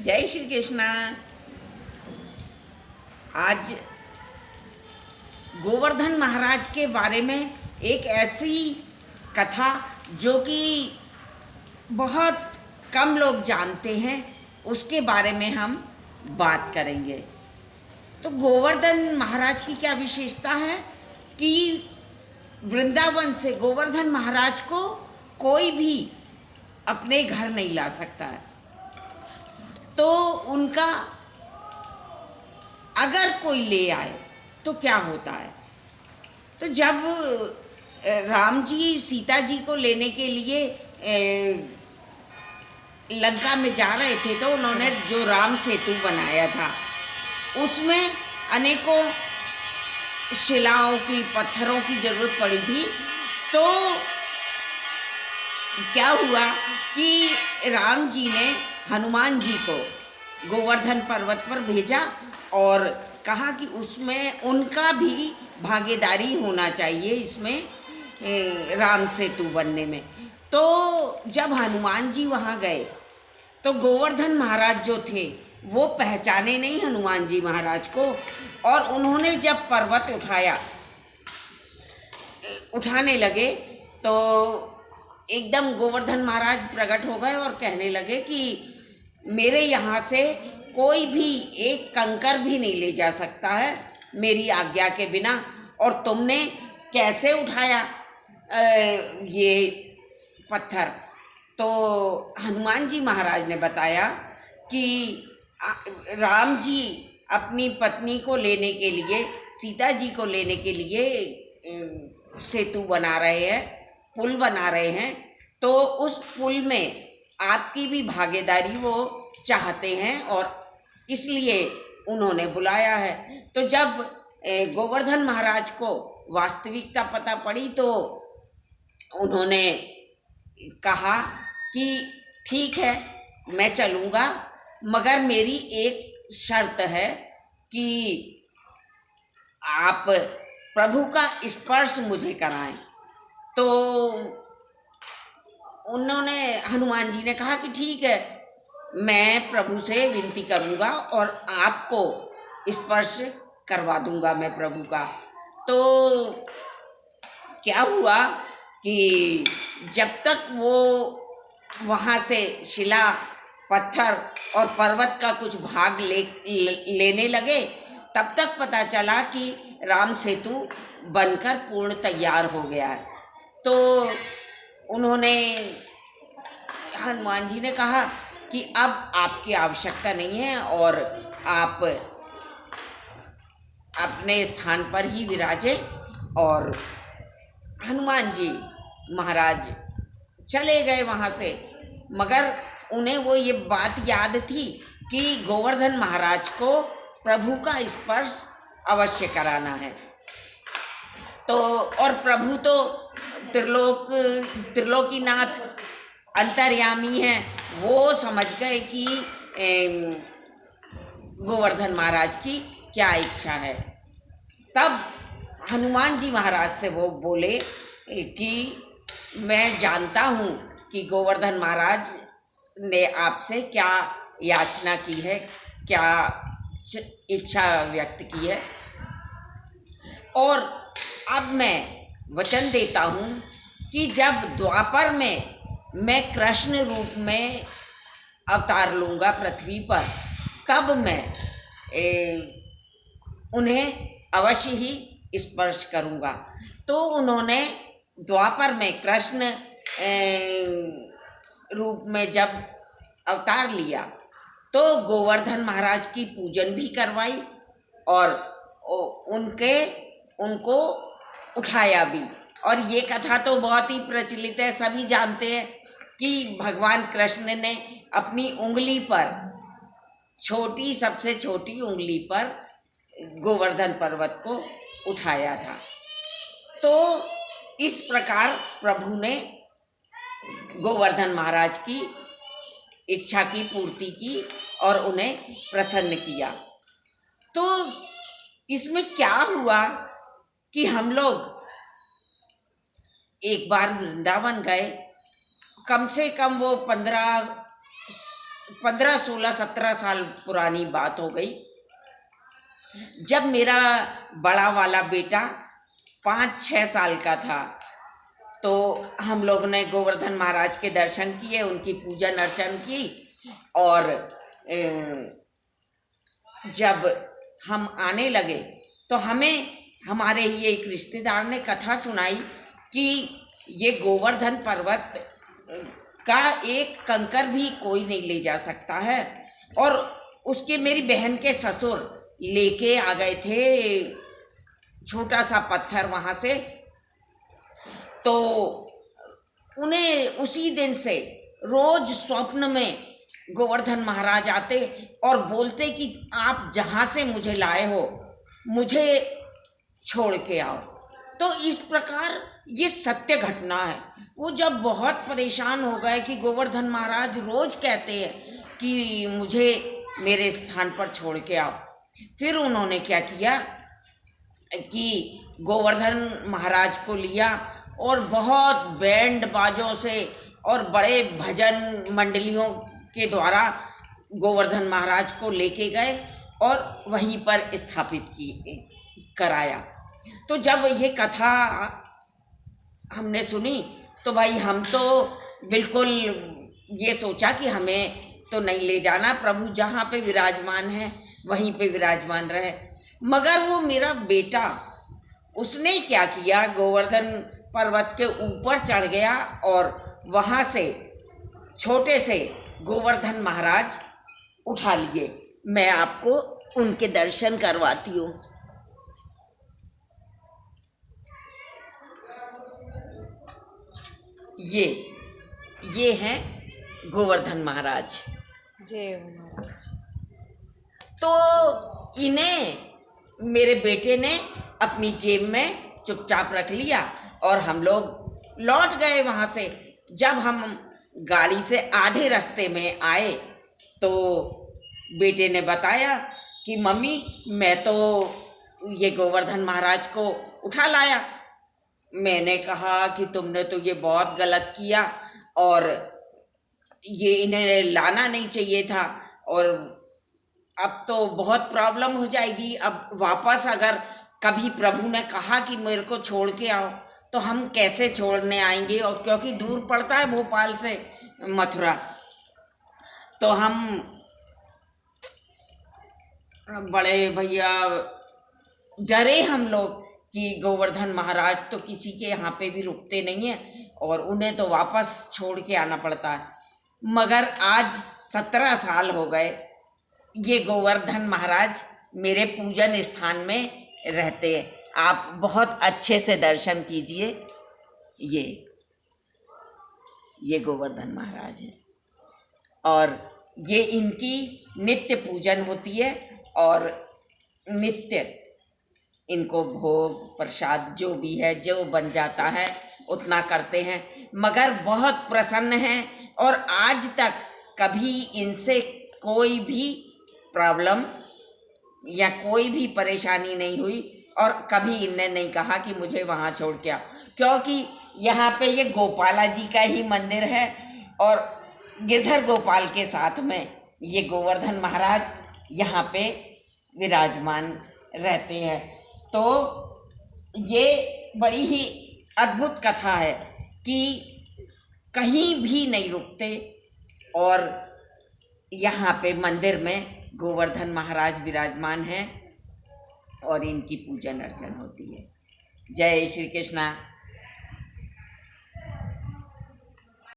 जय श्री कृष्णा। आज गोवर्धन महाराज के बारे में एक ऐसी कथा जो कि बहुत कम लोग जानते हैं, उसके बारे में हम बात करेंगे। तो गोवर्धन महाराज की क्या विशेषता है कि वृंदावन से गोवर्धन महाराज को कोई भी अपने घर नहीं ला सकता है। तो उनका अगर कोई ले आए तो क्या होता है, तो जब राम जी सीता जी को लेने के लिए लंका में जा रहे थे, तो उन्होंने जो राम सेतु बनाया था उसमें अनेकों शिलाओं की, पत्थरों की ज़रूरत पड़ी थी। तो क्या हुआ कि राम जी ने हनुमान जी को गोवर्धन पर्वत पर भेजा और कहा कि उसमें उनका भी भागीदारी होना चाहिए, इसमें राम सेतु बनने में। तो जब हनुमान जी वहाँ गए तो गोवर्धन महाराज जो थे वो पहचाने नहीं हनुमान जी महाराज को, और उन्होंने जब पर्वत उठाने लगे तो एकदम गोवर्धन महाराज प्रकट हो गए और कहने लगे कि मेरे यहाँ से कोई भी एक कंकर भी नहीं ले जा सकता है मेरी आज्ञा के बिना, और तुमने कैसे उठाया ये पत्थर। तो हनुमान जी महाराज ने बताया कि राम जी अपनी पत्नी को लेने के लिए, सीता जी को लेने के लिए सेतु बना रहे हैं, पुल बना रहे हैं। तो उस पुल में आपकी भी भागीदारी वो चाहते हैं और इसलिए उन्होंने बुलाया है। तो जब गोवर्धन महाराज को वास्तविकता पता पड़ी तो उन्होंने कहा कि ठीक है, मैं चलूँगा, मगर मेरी एक शर्त है कि आप प्रभु का स्पर्श मुझे कराएं। तो उन्होंने, हनुमान जी ने कहा कि ठीक है, मैं प्रभु से विनती करूँगा और आपको स्पर्श करवा दूँगा मैं प्रभु का। तो क्या हुआ कि जब तक वो वहाँ से शिला, पत्थर और पर्वत का कुछ भाग लेने लगे, तब तक पता चला कि राम सेतु बनकर पूर्ण तैयार हो गया है। तो उन्होंने, हनुमान जी ने कहा कि अब आपकी आवश्यकता नहीं है और आप अपने स्थान पर ही विराजे। और हनुमान जी महाराज चले गए वहाँ से, मगर उन्हें वो ये बात याद थी कि गोवर्धन महाराज को प्रभु का स्पर्श अवश्य कराना है। तो और प्रभु तो त्रिलोकीनाथ अंतर्यामी हैं, वो समझ गए कि गोवर्धन महाराज की क्या इच्छा है। तब हनुमान जी महाराज से वो बोले कि मैं जानता हूँ कि गोवर्धन महाराज ने आपसे क्या याचना की है, क्या इच्छा व्यक्त की है, और अब मैं वचन देता हूँ कि जब द्वापर में मैं कृष्ण रूप में अवतार लूँगा पृथ्वी पर, तब मैं उन्हें अवश्य ही स्पर्श करूँगा। तो उन्होंने द्वापर में कृष्ण रूप में जब अवतार लिया तो गोवर्धन महाराज की पूजन भी करवाई और उनको उठाया भी। और ये कथा तो बहुत ही प्रचलित है, सभी जानते हैं कि भगवान कृष्ण ने अपनी उंगली पर, सबसे छोटी उंगली पर गोवर्धन पर्वत को उठाया था। तो इस प्रकार प्रभु ने गोवर्धन महाराज की इच्छा की पूर्ति की और उन्हें प्रसन्न किया। तो इसमें क्या हुआ कि हम लोग एक बार वृंदावन गए, कम से कम वो 15, 16, 17 साल पुरानी बात हो गई, जब मेरा बड़ा वाला बेटा 5-6 साल का था। तो हम लोग ने गोवर्धन महाराज के दर्शन किए, उनकी पूजन अर्चन की, और जब हम आने लगे तो हमें हमारे ही एक रिश्तेदार ने कथा सुनाई कि ये गोवर्धन पर्वत का एक कंकर भी कोई नहीं ले जा सकता है। और उसके मेरी बहन के ससुर लेके आ गए थे छोटा सा पत्थर वहाँ से। तो उन्हें उसी दिन से रोज स्वप्न में गोवर्धन महाराज आते और बोलते कि आप जहाँ से मुझे लाए हो मुझे छोड़ के आओ। तो इस प्रकार ये सत्य घटना है। वो जब बहुत परेशान हो गए कि गोवर्धन महाराज रोज कहते हैं कि मुझे मेरे स्थान पर छोड़ के आओ, फिर उन्होंने क्या किया कि गोवर्धन महाराज को लिया और बहुत बैंड बाजों से और बड़े भजन मंडलियों के द्वारा गोवर्धन महाराज को लेके गए और वहीं पर स्थापित कराया। तो जब ये कथा हमने सुनी तो भाई हम तो बिल्कुल ये सोचा कि हमें तो नहीं ले जाना, प्रभु जहाँ पे विराजमान है वहीं पे विराजमान रहे। मगर वो मेरा बेटा, उसने क्या किया, गोवर्धन पर्वत के ऊपर चढ़ गया और वहाँ से छोटे से गोवर्धन महाराज उठा लिए। मैं आपको उनके दर्शन करवाती हूँ। ये हैं गोवर्धन महाराज। जय महाराज। तो इन्हें मेरे बेटे ने अपनी जेब में चुपचाप रख लिया और हम लोग लौट गए वहाँ से। जब हम गाड़ी से आधे रास्ते में आए तो बेटे ने बताया कि मम्मी मैं तो ये गोवर्धन महाराज को उठा लाया। मैंने कहा कि तुमने तो ये बहुत गलत किया और ये इन्हें लाना नहीं चाहिए था, और अब तो बहुत प्रॉब्लम हो जाएगी। अब वापस अगर कभी प्रभु ने कहा कि मेरे को छोड़ के आओ तो हम कैसे छोड़ने आएंगे, और क्योंकि दूर पड़ता है भोपाल से मथुरा। तो हम बड़े भैया डरे हम लोग कि गोवर्धन महाराज तो किसी के यहाँ पे भी रुकते नहीं हैं और उन्हें तो वापस छोड़ के आना पड़ता है। मगर आज 17 साल हो गए ये गोवर्धन महाराज मेरे पूजन स्थान में रहते हैं। आप बहुत अच्छे से दर्शन कीजिए। ये गोवर्धन महाराज है और ये इनकी नित्य पूजन होती है और नित्य इनको भोग प्रसाद जो भी है, जो बन जाता है उतना करते हैं। मगर बहुत प्रसन्न हैं और आज तक कभी इनसे कोई भी प्रॉब्लम या कोई भी परेशानी नहीं हुई और कभी इनने नहीं कहा कि मुझे वहाँ छोड़ के आओ, क्योंकि यहाँ पे ये गोपाला जी का ही मंदिर है और गिरधर गोपाल के साथ में ये गोवर्धन महाराज यहाँ पे विराजमान रहते हैं। तो ये बड़ी ही अद्भुत कथा है कि कहीं भी नहीं रुकते और यहाँ पे मंदिर में गोवर्धन महाराज विराजमान हैं और इनकी पूजन अर्चन होती है। जय श्री कृष्णा।